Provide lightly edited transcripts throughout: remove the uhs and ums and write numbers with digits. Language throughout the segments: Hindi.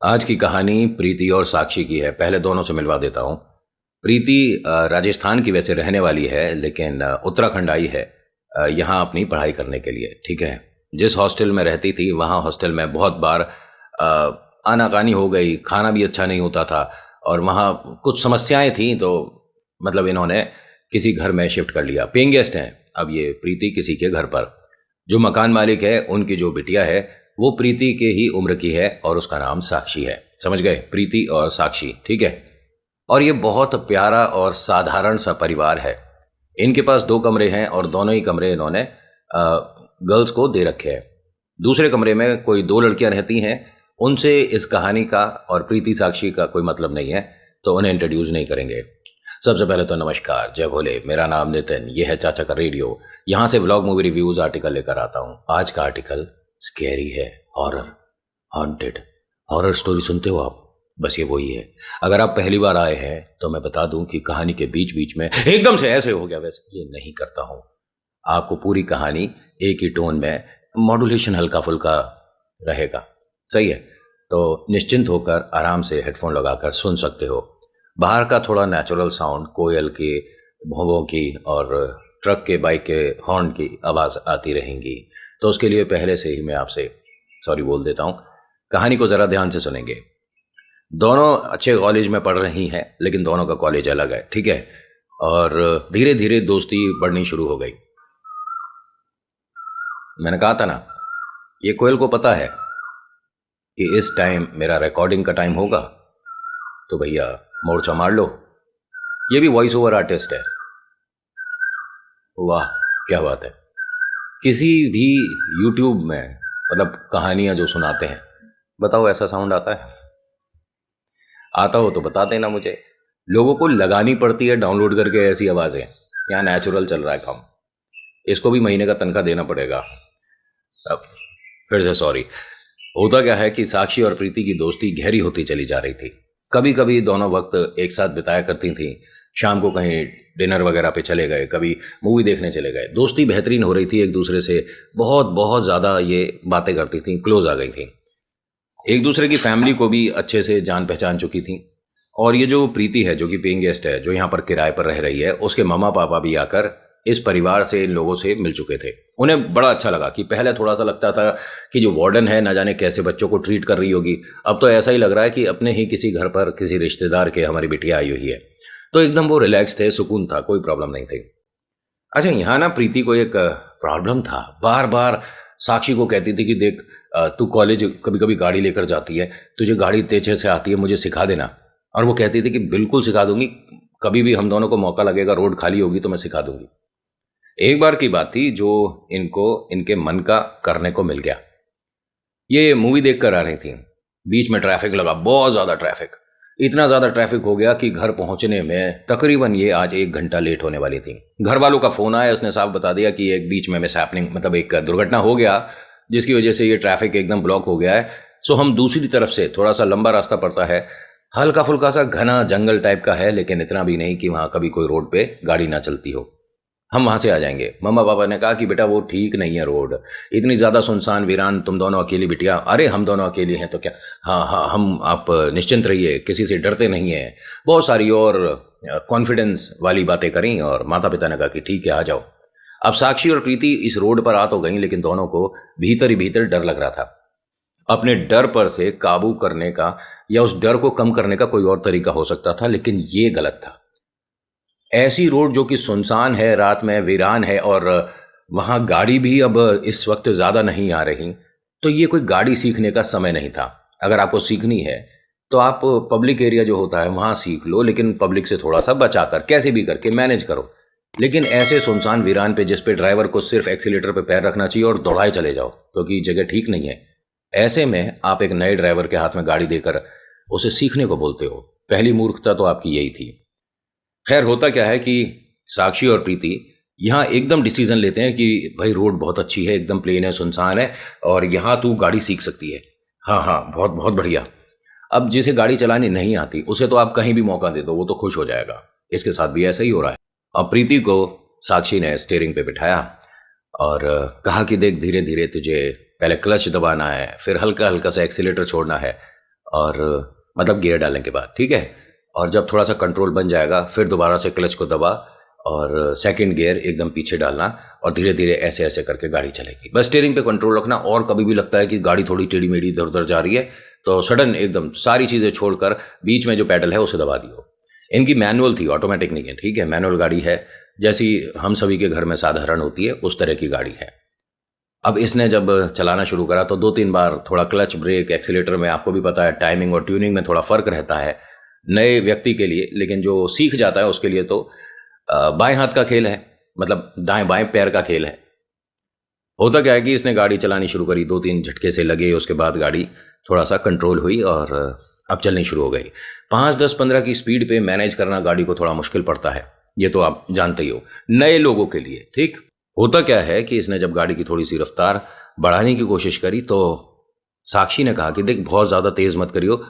आज की कहानी प्रीति और साक्षी की है। पहले दोनों से मिलवा देता हूँ। प्रीति राजस्थान की वैसे रहने वाली है, लेकिन उत्तराखंड आई है यहाँ अपनी पढ़ाई करने के लिए। ठीक है। जिस हॉस्टल में रहती थी वहाँ हॉस्टल में बहुत बार आनाकानी हो गई, खाना भी अच्छा नहीं होता था और वहाँ कुछ समस्याएं थी, तो मतलब इन्होंने किसी घर में शिफ्ट कर लिया। पेइंग गेस्ट हैं अब ये प्रीति किसी के घर पर। जो मकान मालिक है उनकी जो बिटिया है वो प्रीति के ही उम्र की है और उसका नाम साक्षी है। समझ गए? प्रीति और साक्षी। ठीक है। और ये बहुत प्यारा और साधारण सा परिवार है। इनके पास 2 कमरे हैं और दोनों ही कमरे इन्होंने गर्ल्स को दे रखे हैं। दूसरे कमरे में कोई 2 लड़कियां रहती हैं। उनसे इस कहानी का और प्रीति साक्षी का कोई मतलब नहीं है, तो उन्हें इंट्रोड्यूस नहीं करेंगे। सबसे पहले तो नमस्कार, जय भोले। मेरा नाम नितिन, ये है चाचा का रेडियो। यहाँ से व्लॉग, मूवी रिव्यूज, आर्टिकल लेकर आता हूँ। आज का आर्टिकल स्कैरी है, हॉरर, हॉन्टेड। हॉरर स्टोरी सुनते हो आप? बस ये वही है। अगर आप पहली बार आए हैं तो मैं बता दूं कि कहानी के बीच बीच में एकदम से ऐसे हो गया, वैसे ये नहीं करता हूं। आपको पूरी कहानी एक ही टोन में, मॉड्यूलेशन हल्का फुल्का रहेगा। सही है? तो निश्चिंत होकर आराम से हेडफोन लगाकर सुन सकते हो। बाहर का थोड़ा नेचुरल साउंड, कोयल के भौंवों की और ट्रक के, बाइक के हॉर्न की आवाज़ आती रहेंगी, तो उसके लिए पहले से ही मैं आपसे सॉरी बोल देता हूँ। कहानी को ज़रा ध्यान से सुनेंगे। दोनों अच्छे कॉलेज में पढ़ रही हैं, लेकिन दोनों का कॉलेज अलग है। ठीक है। और धीरे धीरे दोस्ती बढ़नी शुरू हो गई। मैंने कहा था ना, ये कोयल को पता है कि इस टाइम मेरा रिकॉर्डिंग का टाइम होगा, तो भैया मोर्चा मार लो। ये भी वॉइस ओवर आर्टिस्ट है। वाह क्या बात है। किसी भी यूट्यूब में मतलब कहानियां जो सुनाते हैं, बताओ ऐसा साउंड आता है? आता हो तो बता देना मुझे। लोगों को लगानी पड़ती है डाउनलोड करके ऐसी आवाज़ें। यहाँ नेचुरल चल रहा है काम। इसको भी महीने का तनख्वाह देना पड़ेगा। अब फिर से सॉरी। होता क्या है कि साक्षी और प्रीति की दोस्ती गहरी होती चली जा रही थी। कभी कभी दोनों वक्त एक साथ बिताया करती थी। शाम को कहीं डिनर वगैरह पे चले गए, कभी मूवी देखने चले गए। दोस्ती बेहतरीन हो रही थी, एक दूसरे से बहुत बहुत ज़्यादा ये बातें करती थी, क्लोज आ गई थी। एक दूसरे की फैमिली को भी अच्छे से जान पहचान चुकी थी। और ये जो प्रीति है, जो कि पेइंग गेस्ट है, जो यहाँ पर किराए पर रह रही है, उसके मम्मा पापा भी आकर इस परिवार से, इन लोगों से मिल चुके थे। उन्हें बड़ा अच्छा लगा कि पहले थोड़ा सा लगता था कि जो वार्डन है ना जाने कैसे बच्चों को ट्रीट कर रही होगी, अब तो ऐसा ही लग रहा है कि अपने ही किसी घर पर किसी रिश्तेदार के हमारी बिटिया आई हुई है। तो एकदम वो रिलैक्स थे, सुकून था, कोई प्रॉब्लम नहीं थी। अच्छा, यहाँ ना प्रीति को एक प्रॉब्लम था। बार बार साक्षी को कहती थी कि देख, तू कॉलेज कभी कभी गाड़ी लेकर जाती है, तुझे गाड़ी तेजे से आती है, मुझे सिखा देना। और वो कहती थी कि बिल्कुल सिखा दूंगी, कभी भी हम दोनों को मौका लगेगा, रोड खाली होगी तो मैं सिखा दूंगी। एक बार की बात थी जो इनको इनके मन का करने को मिल गया। ये मूवी देख कर आ रही थी, बीच में ट्रैफिक लगा, बहुत ज़्यादा ट्रैफिक। इतना ज़्यादा ट्रैफिक हो गया कि घर पहुंचने में तकरीबन ये आज 1 घंटा लेट होने वाली थी। घर वालों का फ़ोन आया, उसने साफ बता दिया कि एक बीच में मिसहैपनिंग, मतलब एक दुर्घटना हो गया जिसकी वजह से ये ट्रैफिक एकदम ब्लॉक हो गया है। सो हम दूसरी तरफ से, थोड़ा सा लंबा रास्ता पड़ता है, हल्का फुल्का सा घना जंगल टाइप का है, लेकिन इतना भी नहीं कि वहाँ कभी कोई रोड पे गाड़ी ना चलती हो। हम वहाँ से आ जाएंगे। मम्मा पापा ने कहा कि बेटा वो ठीक नहीं है रोड, इतनी ज़्यादा सुनसान वीरान, तुम दोनों अकेली बिटिया। अरे हम दोनों अकेले हैं तो क्या, हाँ हाँ हम, आप निश्चिंत रहिए, किसी से डरते नहीं हैं। बहुत सारी और कॉन्फिडेंस वाली बातें करी और माता पिता ने कहा कि ठीक है आ जाओ। अब साक्षी और प्रीति इस रोड पर आ तो गई, लेकिन दोनों को भीतर ही भीतर डर लग रहा था। अपने डर पर से काबू करने का या उस डर को कम करने का कोई और तरीका हो सकता था, लेकिन ये गलत था। ऐसी रोड जो कि सुनसान है, रात में वीरान है, और वहाँ गाड़ी भी अब इस वक्त ज़्यादा नहीं आ रही, तो ये कोई गाड़ी सीखने का समय नहीं था। अगर आपको सीखनी है तो आप पब्लिक एरिया जो होता है वहाँ सीख लो, लेकिन पब्लिक से थोड़ा सा बचाकर, कैसे भी करके मैनेज करो। लेकिन ऐसे सुनसान वीरान पे, जिस पे ड्राइवर को सिर्फ एक्सीलेटर पे पैर रखना चाहिए और दौड़ाए चले जाओ, क्योंकि जगह ठीक नहीं है, ऐसे में आप एक नए ड्राइवर के हाथ में गाड़ी देकर उसे सीखने को बोलते हो। पहली मूर्खता तो आपकी यही थी। खैर, होता क्या है कि साक्षी और प्रीति यहाँ एकदम डिसीजन लेते हैं कि भाई रोड बहुत अच्छी है, एकदम प्लेन है, सुनसान है, और यहाँ तू गाड़ी सीख सकती है। हाँ हाँ, बहुत बहुत बढ़िया। अब जिसे गाड़ी चलानी नहीं आती उसे तो आप कहीं भी मौका दे दो, वो तो खुश हो जाएगा। इसके साथ भी ऐसा ही हो रहा है। और प्रीति को साक्षी ने स्टीयरिंग पे बिठाया और कहा कि देख, धीरे धीरे तुझे पहले क्लच दबाना है, फिर हल्का हल्का सा एक्सीलेटर छोड़ना है, और मतलब गियर डालने के बाद, ठीक है। और जब थोड़ा सा कंट्रोल बन जाएगा फिर दोबारा से क्लच को दबा और सेकंड गियर एकदम पीछे डालना और धीरे धीरे ऐसे ऐसे करके गाड़ी चलेगी। बस स्टीयरिंग पे कंट्रोल रखना, और कभी भी लगता है कि गाड़ी थोड़ी टेढ़ी मेढ़ी इधर उधर जा रही है तो सडन एकदम सारी चीज़ें छोड़कर बीच में जो पैडल है उसे दबा दियो। इनकी मैनुअल थी, ऑटोमेटिक नहीं है, ठीक है। मैनुअल गाड़ी है, जैसी हम सभी के घर में साधारण होती है उस तरह की गाड़ी है। अब इसने जब चलाना शुरू करा तो 2-3 बार थोड़ा क्लच, ब्रेक, एक्सीलेटर में आपको भी पता है टाइमिंग और ट्यूनिंग में थोड़ा फ़र्क रहता है नए व्यक्ति के लिए, लेकिन जो सीख जाता है उसके लिए तो बाएं हाथ का खेल है, मतलब दाएं बाएं पैर का खेल है। होता क्या है कि इसने गाड़ी चलानी शुरू करी, 2-3 झटके से लगे, उसके बाद गाड़ी थोड़ा सा कंट्रोल हुई और अब चलनी शुरू हो गई। 5, 10, 15 की स्पीड पे मैनेज करना गाड़ी को थोड़ा मुश्किल पड़ता है, ये तो आप जानते ही हो, नए लोगों के लिए, ठीक। होता क्या है कि इसने जब गाड़ी की थोड़ी सी रफ्तार बढ़ाने की कोशिश करी तो साक्षी ने कहा कि देख बहुत ज़्यादा तेज़ मत करियो,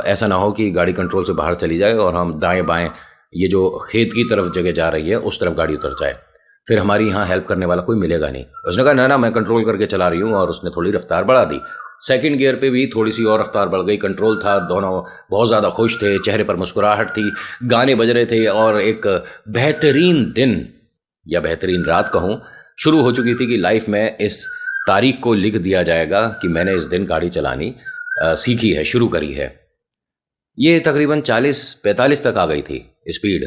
ऐसा ना हो कि गाड़ी कंट्रोल से बाहर चली जाए और हम दाएं बाएं ये जो खेत की तरफ जगह जा रही है उस तरफ गाड़ी उतर जाए, फिर हमारी यहाँ हेल्प करने वाला कोई मिलेगा नहीं। उसने कहा ना ना मैं कंट्रोल करके चला रही हूँ, और उसने थोड़ी रफ्तार बढ़ा दी। सेकंड गियर पे भी थोड़ी सी और रफ्तार बढ़ गई, कंट्रोल था, दोनों बहुत ज़्यादा खुश थे, चेहरे पर मुस्कुराहट थी, गाने बज रहे थे और एक बेहतरीन दिन या बेहतरीन रात कहूँ शुरू हो चुकी थी कि लाइफ में इस तारीख को लिख दिया जाएगा कि मैंने इस दिन गाड़ी चलानी सीखी है, शुरू करी है। ये तकरीबन 40-45 तक आ गई थी स्पीड,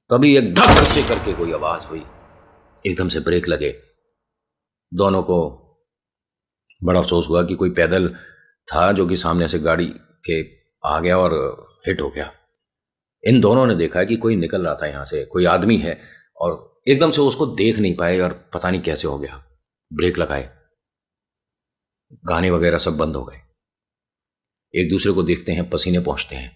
तभी एक धड़ से करके कोई आवाज़ हुई, एकदम से ब्रेक लगे। दोनों को बड़ा अफसोस हुआ कि कोई पैदल था जो कि सामने से गाड़ी के आ गया और हिट हो गया। इन दोनों ने देखा कि कोई निकल रहा था यहाँ से, कोई आदमी है, और एकदम से उसको देख नहीं पाए और पता नहीं कैसे हो गया। ब्रेक लगाए, गाने वगैरह सब बंद हो गए, एक दूसरे को देखते हैं, पसीने पहुंचते हैं।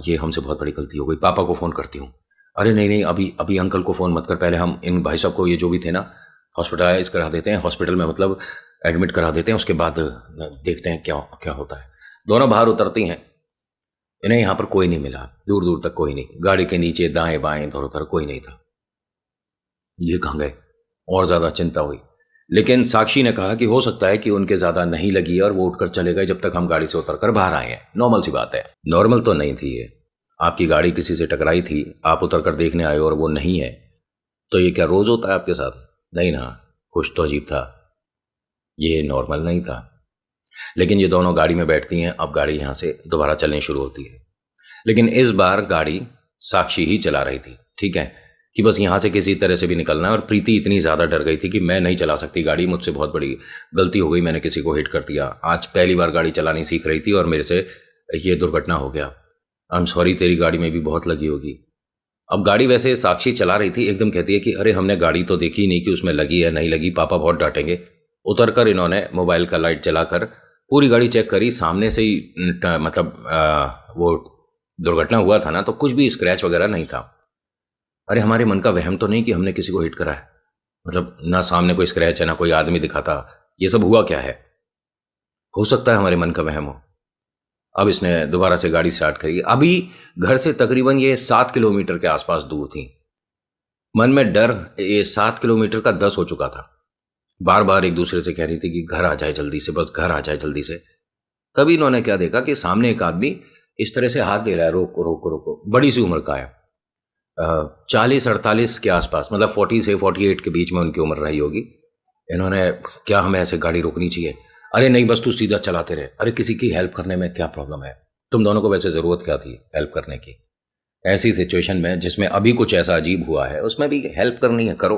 ये हमसे बहुत बड़ी गलती हो गई, पापा को फ़ोन करती हूँ। अरे नहीं नहीं, अभी अभी अंकल को फ़ोन मत कर, पहले हम इन भाई साहब को, ये जो भी थे ना, हॉस्पिटलाइज करा देते हैं, हॉस्पिटल में मतलब एडमिट करा देते हैं, उसके बाद देखते हैं क्या क्या होता है। दोनों बाहर उतरती हैं, इन्हें यहाँ पर कोई नहीं मिला, दूर दूर तक कोई नहीं, गाड़ी के नीचे दाएं बाएं इधर उधर कोई नहीं था। ये कहाँ गए, और ज़्यादा चिंता हुई। लेकिन साक्षी ने कहा कि हो सकता है कि उनके ज़्यादा नहीं लगी और वो उठकर चले गए जब तक हम गाड़ी से उतरकर बाहर आए हैं। नॉर्मल सी बात है। नॉर्मल तो नहीं थी ये, आपकी गाड़ी किसी से टकराई थी, आप उतरकर देखने आए और वो नहीं है, तो ये क्या रोज़ होता है आपके साथ? नहीं ना, कुछ तो अजीब था, ये नॉर्मल नहीं था। लेकिन ये दोनों गाड़ी में बैठती हैं, अब गाड़ी यहाँ से दोबारा चलनी शुरू होती है। लेकिन इस बार गाड़ी साक्षी ही चला रही थी, ठीक है, कि बस यहाँ से किसी तरह से भी निकलना है। और प्रीति इतनी ज़्यादा डर गई थी कि मैं नहीं चला सकती गाड़ी, मुझसे बहुत बड़ी गलती हो गई, मैंने किसी को हिट कर दिया, आज पहली बार गाड़ी चलानी सीख रही थी और मेरे से ये दुर्घटना हो गया, आई एम सॉरी, तेरी गाड़ी में भी बहुत लगी होगी। अब गाड़ी वैसे साक्षी चला रही थी, एकदम कहती है कि अरे हमने गाड़ी तो देखी नहीं कि उसमें लगी है नहीं लगी, पापा बहुत डांटेंगे। उतरकर इन्होंने मोबाइल का लाइट जलाकर पूरी गाड़ी चेक करी, सामने से ही मतलब वो दुर्घटना हुआ था ना, तो कुछ भी स्क्रैच वगैरह नहीं था। अरे हमारे मन का वहम तो नहीं कि हमने किसी को हिट करा है, मतलब ना सामने कोई स्क्रैच है ना कोई आदमी दिखाता, ये सब हुआ क्या है? हो सकता है हमारे मन का वहम हो। अब इसने दोबारा से गाड़ी स्टार्ट करी। अभी घर से तकरीबन ये 7 किलोमीटर के आसपास दूर थी। मन में डर ये 7 किलोमीटर का 10 हो चुका था। बार बार एक दूसरे से कह रही थी कि घर आ जाए जल्दी से, बस घर आ जाए जल्दी से। तभी इन्होंने क्या देखा कि सामने एक आदमी इस तरह से हाथ दे रहा है, रोको रोको रोको, बड़ी सी उम्र का है, 40-48 के आसपास, मतलब 40 से 48 के बीच में उनकी उम्र रही होगी। इन्होंने, क्या हमें ऐसे गाड़ी रोकनी चाहिए? अरे नहीं, बस तू सीधा चलाते रहे। अरे किसी की हेल्प करने में क्या प्रॉब्लम है? तुम दोनों को वैसे ज़रूरत क्या थी हेल्प करने की? ऐसी सिचुएशन में जिसमें अभी कुछ ऐसा अजीब हुआ है उसमें भी हेल्प करनी है, करो।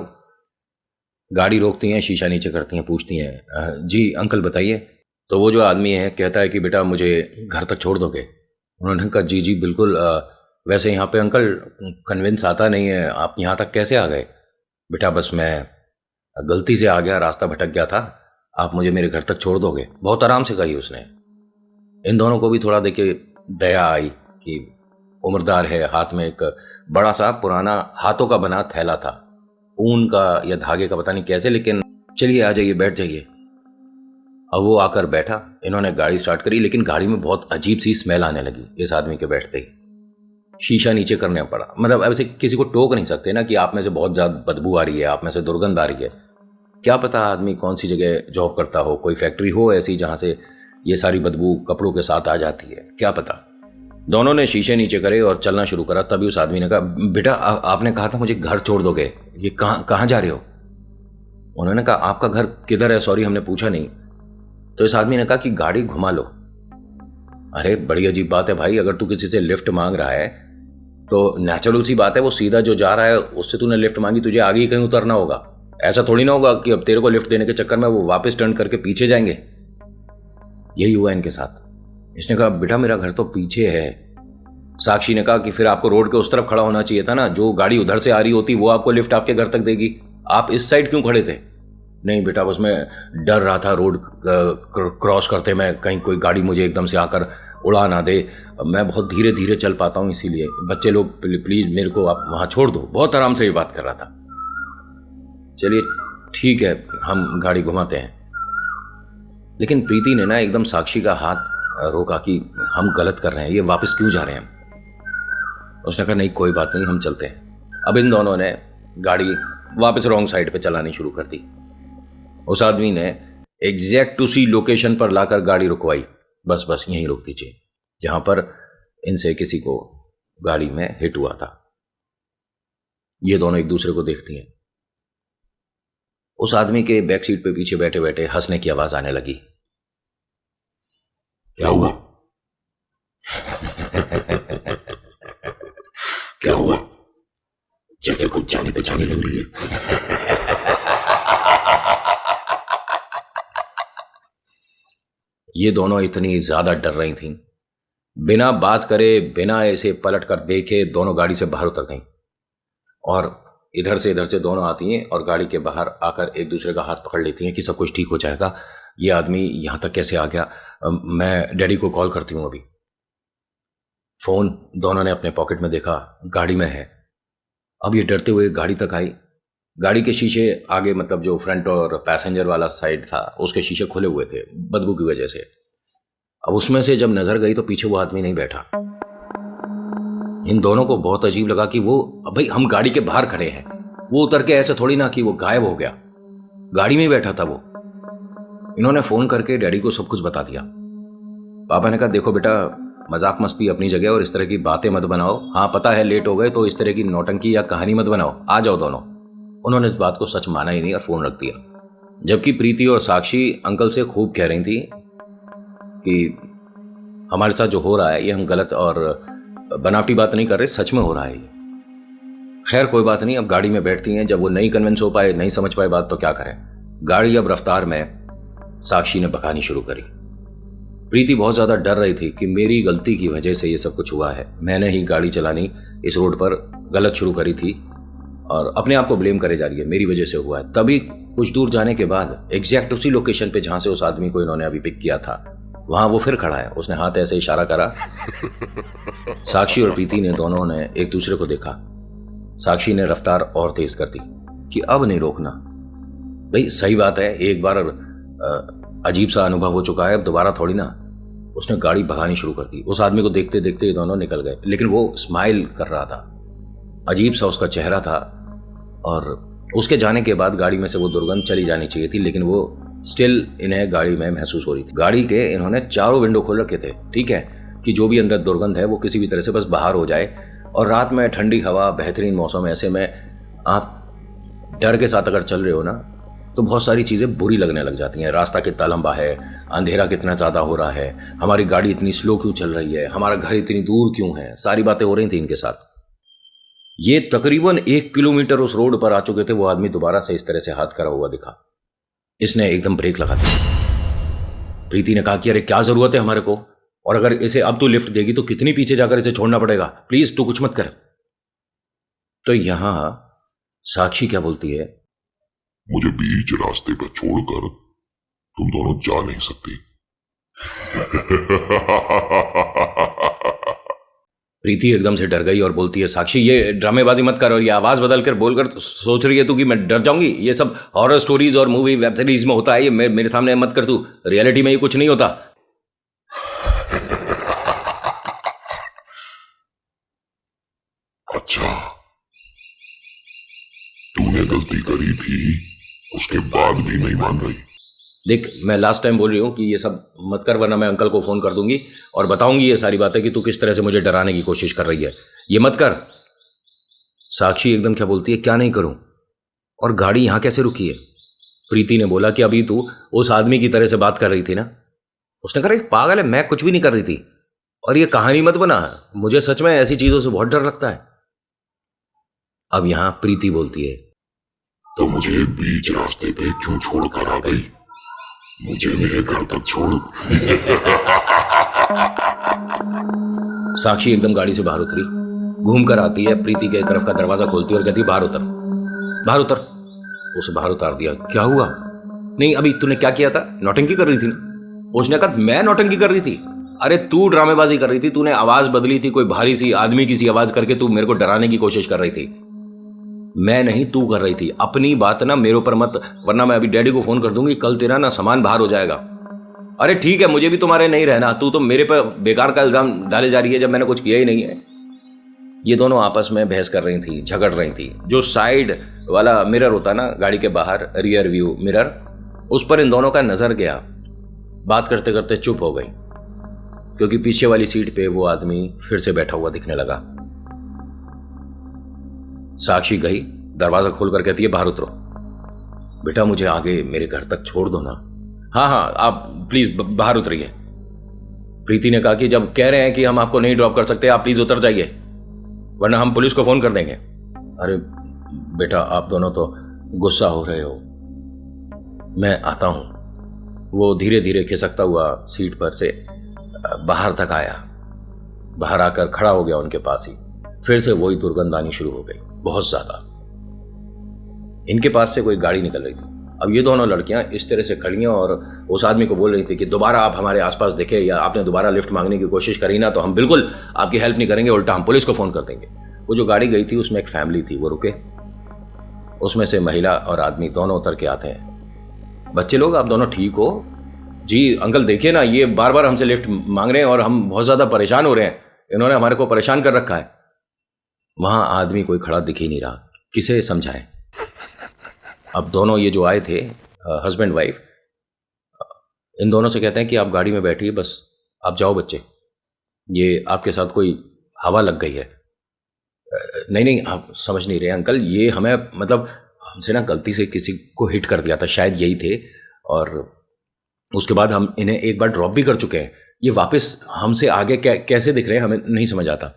गाड़ी रोकती हैं, शीशा नीचे करती हैं, पूछती हैं जी अंकल बताइए। तो वो जो आदमी है कहता है कि बेटा मुझे घर तक छोड़ दोगे? उन्होंने कहा जी जी बिल्कुल, वैसे यहाँ पे अंकल कन्विंस आता नहीं है, आप यहाँ तक कैसे आ गए? बेटा बस मैं गलती से आ गया, रास्ता भटक गया था, आप मुझे मेरे घर तक छोड़ दोगे? बहुत आराम से कही उसने। इन दोनों को भी थोड़ा देखे दया आई कि उम्रदार है, हाथ में एक बड़ा सा पुराना हाथों का बना थैला था, ऊन का या धागे का, पता नहीं कैसे, लेकिन चलिए आ जाइए बैठ जाइए। अब वो आकर बैठा, इन्होंने गाड़ी स्टार्ट करी, लेकिन गाड़ी में बहुत अजीब सी स्मेल आने लगी इस आदमी के बैठते ही। शीशा नीचे करना पड़ा, मतलब ऐसे किसी को टोक नहीं सकते ना कि आप में से बहुत ज़्यादा बदबू आ रही है, आप में से दुर्गंध आ रही है। क्या पता आदमी कौन सी जगह जॉब करता हो, कोई फैक्ट्री हो ऐसी जहाँ से ये सारी बदबू कपड़ों के साथ आ जाती है, क्या पता। दोनों ने शीशे नीचे करे और चलना शुरू करा। तभी उस आदमी ने कहा, बेटा आपने कहा था मुझे घर छोड़ दोगे, ये कहाँ जा रहे हो? उन्होंने कहा, आपका घर किधर है? सॉरी, हमने पूछा नहीं। तो इस आदमी ने कहा कि गाड़ी घुमा लो। अरे बड़ी अजीब बात है भाई, अगर तू किसी से लिफ्ट मांग रहा है तो नेचुरल सी बात है, वो सीधा जो जा रहा है उससे तूने लिफ्ट मांगी, तुझे आगे ही कहीं उतरना होगा। ऐसा थोड़ी ना होगा कि अब तेरे को लिफ्ट देने के चक्कर में वो वापस टर्न करके पीछे जाएंगे। यही हुआ इनके साथ। इसने कहा, बेटा मेरा घर तो पीछे है। साक्षी ने कहा कि फिर आपको रोड के उस तरफ खड़ा होना चाहिए था ना, जो गाड़ी उधर से आ रही होती वो आपको लिफ्ट आपके घर तक देगी, आप इस साइड क्यों खड़े थे? नहीं बेटा, बस मैं डर रहा था रोड क्रॉस करते में कहीं कोई गाड़ी मुझे एकदम से आकर उड़ा ना दे, मैं बहुत धीरे धीरे चल पाता हूँ, इसीलिए बच्चे लोग प्लीज मेरे को आप वहाँ छोड़ दो। बहुत आराम से ये बात कर रहा था। चलिए ठीक है, हम गाड़ी घुमाते हैं। लेकिन प्रीति ने ना एकदम साक्षी का हाथ रोका कि हम गलत कर रहे हैं, ये वापस क्यों जा रहे हैं? उसने कहा, नहीं कोई बात नहीं, हम चलते हैं। अब इन दोनों ने गाड़ी वापस रॉन्ग साइड पे चलानी शुरू कर दी। उस आदमी ने एग्जैक्ट उसी लोकेशन पर लाकर गाड़ी रुकवाई। बस यहीं रोक दीजिए जहां पर इनसे किसी को गाड़ी में हिट हुआ था। ये दोनों एक दूसरे को देखती हैं। उस आदमी के बैक सीट पे पीछे बैठे बैठे हंसने की आवाज आने लगी। क्या हुआ? क्या हुआ? जगह कुछ जाने पहचाने लग रही है। ये दोनों इतनी ज्यादा डर रही थीं, बिना बात करे बिना ऐसे पलट कर देखे दोनों गाड़ी से बाहर उतर गईं और इधर से दोनों आती हैं और गाड़ी के बाहर आकर एक दूसरे का हाथ पकड़ लेती हैं कि सब कुछ ठीक हो जाएगा। ये आदमी यहाँ तक कैसे आ गया? मैं डैडी को कॉल करती हूँ अभी। फोन दोनों ने अपने पॉकेट में देखा, गाड़ी में है। अब ये डरते हुए गाड़ी तक आई। गाड़ी के शीशे आगे, मतलब जो फ्रंट और पैसेंजर वाला साइड था, उसके शीशे खुले हुए थे बदबू की वजह से। अब उसमें से जब नजर गई तो पीछे वो आदमी नहीं बैठा। इन दोनों को बहुत अजीब लगा कि वो, भाई हम गाड़ी के बाहर खड़े हैं, वो उतर के ऐसे थोड़ी ना कि वो गायब हो गया, गाड़ी में ही बैठा था वो। इन्होंने फोन करके डैडी को सब कुछ बता दिया। पापा ने कहा, देखो बेटा, मजाक मस्ती अपनी जगह और इस तरह की बातें मत बनाओ। हाँ पता है लेट हो गए, तो इस तरह की नौटंकी या कहानी मत बनाओ, आ जाओ दोनों। उन्होंने इस बात को सच माना ही नहीं और फोन रख दिया। जबकि प्रीति और साक्षी अंकल से खूब कह रही थी कि हमारे साथ जो हो रहा है ये हम गलत और बनावटी बात नहीं कर रहे, सच में हो रहा है ये। खैर कोई बात नहीं, अब गाड़ी में बैठती हैं। जब वो नहीं कन्विंस हो पाए, नहीं समझ पाए बात, तो क्या करें। गाड़ी अब रफ्तार में साक्षी ने भगानी शुरू करी। प्रीति बहुत ज्यादा डर रही थी कि मेरी गलती की वजह से ये सब कुछ हुआ है, मैंने ही गाड़ी चलानी इस रोड पर गलत शुरू करी थी और अपने आप को ब्लेम करे जा रही है, मेरी वजह से हुआ है। तभी कुछ दूर जाने के बाद एग्जैक्ट उसी लोकेशन पे जहां से उस आदमी को इन्होंने अभी पिक किया था, वहां वो फिर खड़ा है। उसने हाथ ऐसे इशारा करा। साक्षी और प्रीति ने दोनों ने एक दूसरे को देखा। साक्षी ने रफ्तार और तेज कर दी कि अब नहीं रोकना। भाई सही बात है, एक बार अजीब सा अनुभव हो चुका है, अब दोबारा थोड़ी ना। उसने गाड़ी भगानी शुरू कर दी। उस आदमी को देखते देखते ये दोनों निकल गए, लेकिन वो स्माइल कर रहा था, अजीब सा उसका चेहरा था। और उसके जाने के बाद गाड़ी में से वो दुर्गंध चली जानी चाहिए थी, लेकिन वो स्टिल इन्हें गाड़ी में महसूस हो रही थी। गाड़ी के इन्होंने चारों विंडो खोल रखे थे, ठीक है, कि जो भी अंदर दुर्गंध है वो किसी भी तरह से बस बाहर हो जाए। और रात में ठंडी हवा, बेहतरीन मौसम, ऐसे में आप डर के साथ अगर चल रहे हो ना तो बहुत सारी चीज़ें बुरी लगने लग जाती हैं। रास्ता कितना लंबा है, अंधेरा कितना ज़्यादा हो रहा है, हमारी गाड़ी इतनी स्लो क्यों चल रही है, हमारा घर इतनी दूर क्यों है, सारी बातें हो रही थी इनके साथ। ये तकरीबन 1 किलोमीटर उस रोड पर आ चुके थे। वो आदमी दोबारा से इस तरह से हाथ करा हुआ दिखा। इसने एकदम ब्रेक लगा दी। प्रीति ने कहा कि अरे क्या जरूरत है हमारे को, और अगर इसे अब तू लिफ्ट देगी तो कितनी पीछे जाकर इसे छोड़ना पड़ेगा, प्लीज तू कुछ मत कर। तो यहां साक्षी क्या बोलती है, मुझे बीच रास्ते पर छोड़कर तुम दोनों जा नहीं सकती। प्रीति एकदम से डर गई और बोलती है, साक्षी ये ड्रामेबाजी मत कर, और ये आवाज बदल कर बोलकर सोच रही है तू कि मैं डर जाऊंगी। ये सब हॉरर स्टोरीज और मूवी वेब सीरीज में होता है, ये मेरे सामने मत कर तू, रियलिटी में ये कुछ नहीं होता। अच्छा, तूने गलती करी थी, उसके बाद भी नहीं मान रही? देख, मैं लास्ट टाइम बोल रही हूँ कि ये सब मत कर, वरना मैं अंकल को फ़ोन कर दूंगी और बताऊंगी ये सारी बातें कि तू किस तरह से मुझे डराने की कोशिश कर रही है। ये मत कर। साक्षी एकदम क्या बोलती है, क्या नहीं करूं? और गाड़ी यहां कैसे रुकी है? प्रीति ने बोला कि अभी तू उस आदमी की तरह से बात कर रही थी ना। उसने कहा, पागल है, मैं कुछ भी नहीं कर रही थी। और ये कहानी मत बना, मुझे सच में ऐसी चीजों से बहुत डर लगता है। अब यहां प्रीति बोलती है, तो मुझे बीच रास्ते पे क्यों छोड़कर आ गई? मुझे मेरे घर तक छोड़। साक्षी एकदम गाड़ी से बाहर उतरी, घूमकर आती है, प्रीति की तरफ का दरवाजा खोलती है और कहती है, बाहर उतर, बाहर उतर। उसे बाहर उतार दिया। क्या हुआ? नहीं, अभी तूने क्या किया था? नौटंकी कर रही थी ना। उसने कहा, मैं नौटंकी कर रही थी? अरे तू ड्रामेबाजी कर रही थी, तूने आवाज बदली थी, कोई भारी सी आदमी की सी आवाज करके तू मेरे को डराने की कोशिश कर रही थी। मैं नहीं, तू कर रही थी। अपनी बात ना मेरे ऊपर मत, वरना मैं अभी डैडी को फोन कर दूंगी, कल तेरा ना सामान बाहर हो जाएगा। अरे ठीक है, मुझे भी तुम्हारे नहीं रहना, तू तो मेरे पर बेकार का इल्जाम डाले जा रही है जब मैंने कुछ किया ही नहीं है। ये दोनों आपस में बहस कर रही थी, झगड़ रही थी। जो साइड वाला मिरर होता ना गाड़ी के बाहर, रियर व्यू मिरर, उस पर इन दोनों का नजर गया। बात करते करते चुप हो गई, क्योंकि पीछे वाली सीट पे वो आदमी फिर से बैठा हुआ दिखने लगा। साक्षी गई, दरवाजा खोलकर कहती है, बाहर उतरो। बेटा मुझे आगे मेरे घर तक छोड़ दो ना। हाँ हाँ, आप प्लीज बाहर उतरिए। प्रीति ने कहा कि जब कह रहे हैं कि हम आपको नहीं ड्रॉप कर सकते, आप प्लीज उतर जाइए, वरना हम पुलिस को फोन कर देंगे। अरे बेटा, आप दोनों तो गुस्सा हो रहे हो, मैं आता हूं। वो धीरे धीरे खिसकता हुआ सीट पर से बाहर तक आया। बाहर आकर खड़ा हो गया उनके पास ही। फिर से वही दुर्गंध आनी शुरू हो गई, बहुत ज्यादा। इनके पास से कोई गाड़ी निकल रही थी। अब ये दोनों लड़कियां इस तरह से खड़ी हैं और उस आदमी को बोल रही थी कि दोबारा आप हमारे आसपास दिखे या आपने दोबारा लिफ्ट मांगने की कोशिश करी ना, तो हम बिल्कुल आपकी हेल्प नहीं करेंगे, उल्टा हम पुलिस को फोन कर देंगे। वो जो गाड़ी गई थी उसमें एक फैमिली थी, वो रुके। उसमें से महिला और आदमी दोनों उतर के आते हैं। बच्चे लोग, आप दोनों ठीक हो? जी अंकल देखिए ना, ये बार बार हमसे लिफ्ट मांग रहे हैं और हम बहुत ज्यादा परेशान हो रहे हैं, इन्होंने हमारे को परेशान कर रखा है। वहां आदमी कोई खड़ा दिख ही नहीं रहा, किसे समझाएं? अब दोनों ये जो आए थे हस्बैंड वाइफ, इन दोनों से कहते हैं कि आप गाड़ी में बैठिए, बस आप जाओ बच्चे, ये आपके साथ कोई हवा लग गई है। नहीं नहीं, आप समझ नहीं रहे अंकल, ये हमें मतलब हमसे ना गलती से किसी को हिट कर दिया था, शायद यही थे, और उसके बाद हम इन्हें एक बार ड्रॉप भी कर चुके हैं। ये वापस हमसे आगे कैसे दिख रहे हैं हमें नहीं समझ आता।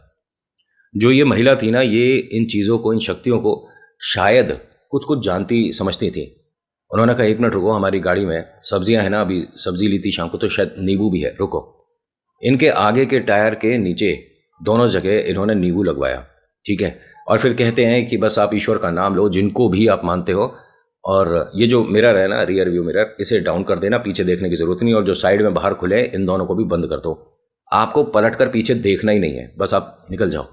जो ये महिला थी ना, ये इन चीज़ों को, इन शक्तियों को शायद कुछ कुछ जानती समझती थी। उन्होंने कहा, एक मिनट रुको, हमारी गाड़ी में सब्जियां हैं ना, अभी सब्जी ली थी शाम को, तो शायद नींबू भी है, रुको। इनके आगे के टायर के नीचे दोनों जगह इन्होंने नींबू लगवाया, ठीक है। और फिर कहते हैं कि बस आप ईश्वर का नाम लो, जिनको भी आप मानते हो, और ये जो मिरर है ना, रियर व्यू मिरर, इसे डाउन कर देना, पीछे देखने की जरूरत नहीं, और जो साइड में बाहर खुले इन दोनों को भी बंद कर दो। आपको पलट कर पीछे देखना ही नहीं है, बस आप निकल जाओ।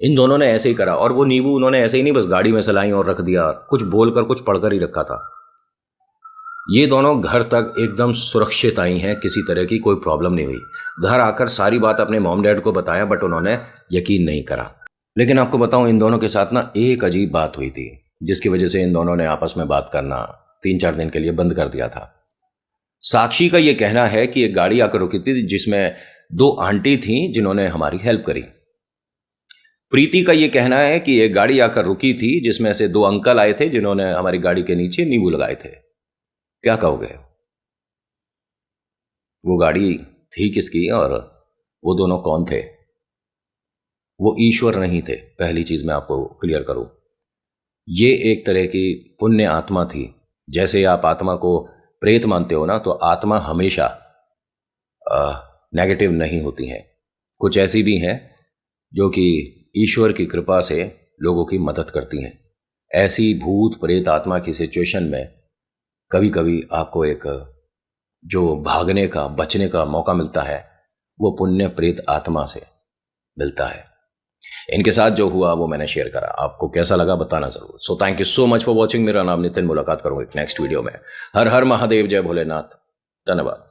इन दोनों ने ऐसे ही करा, और वो नींबू उन्होंने ऐसे ही नहीं बस गाड़ी में सलाई और रख दिया, कुछ बोलकर कुछ पढ़कर ही रखा था। ये दोनों घर तक एकदम सुरक्षित आई हैं, किसी तरह की कोई प्रॉब्लम नहीं हुई। घर आकर सारी बात अपने मॉम डैड को बताया, बट उन्होंने यकीन नहीं करा। लेकिन आपको बताऊं, इन दोनों के साथ ना एक अजीब बात हुई थी, जिसकी वजह से इन दोनों ने आपस में बात करना 3-4 दिन के लिए बंद कर दिया था। साक्षी का यह कहना है कि एक गाड़ी आकर रुकी थी जिसमें 2 आंटी थीं जिन्होंने हमारी हेल्प करी। प्रीति का यह कहना है कि एक गाड़ी आकर रुकी थी जिसमें से 2 अंकल आए थे जिन्होंने हमारी गाड़ी के नीचे नींबू लगाए थे। क्या कहोगे? वो गाड़ी थी किसकी और वो दोनों कौन थे? वो ईश्वर नहीं थे, पहली चीज मैं आपको क्लियर करूं। ये एक तरह की पुण्य आत्मा थी। जैसे आप आत्मा को प्रेत मानते हो ना, तो आत्मा हमेशा नेगेटिव नहीं होती हैं। कुछ ऐसी भी हैं जो कि ईश्वर की कृपा से लोगों की मदद करती हैं। ऐसी भूत प्रेत आत्मा की सिचुएशन में कभी कभी आपको एक जो भागने का, बचने का मौका मिलता है, वो पुण्य प्रेत आत्मा से मिलता है। इनके साथ जो हुआ वो मैंने शेयर करा, आपको कैसा लगा बताना जरूर। So thank you so much for watching. मेरा नाम नितिन, मुलाकात करूंगा एक नेक्स्ट वीडियो में। हर हर महादेव, जय भोलेनाथ, धन्यवाद।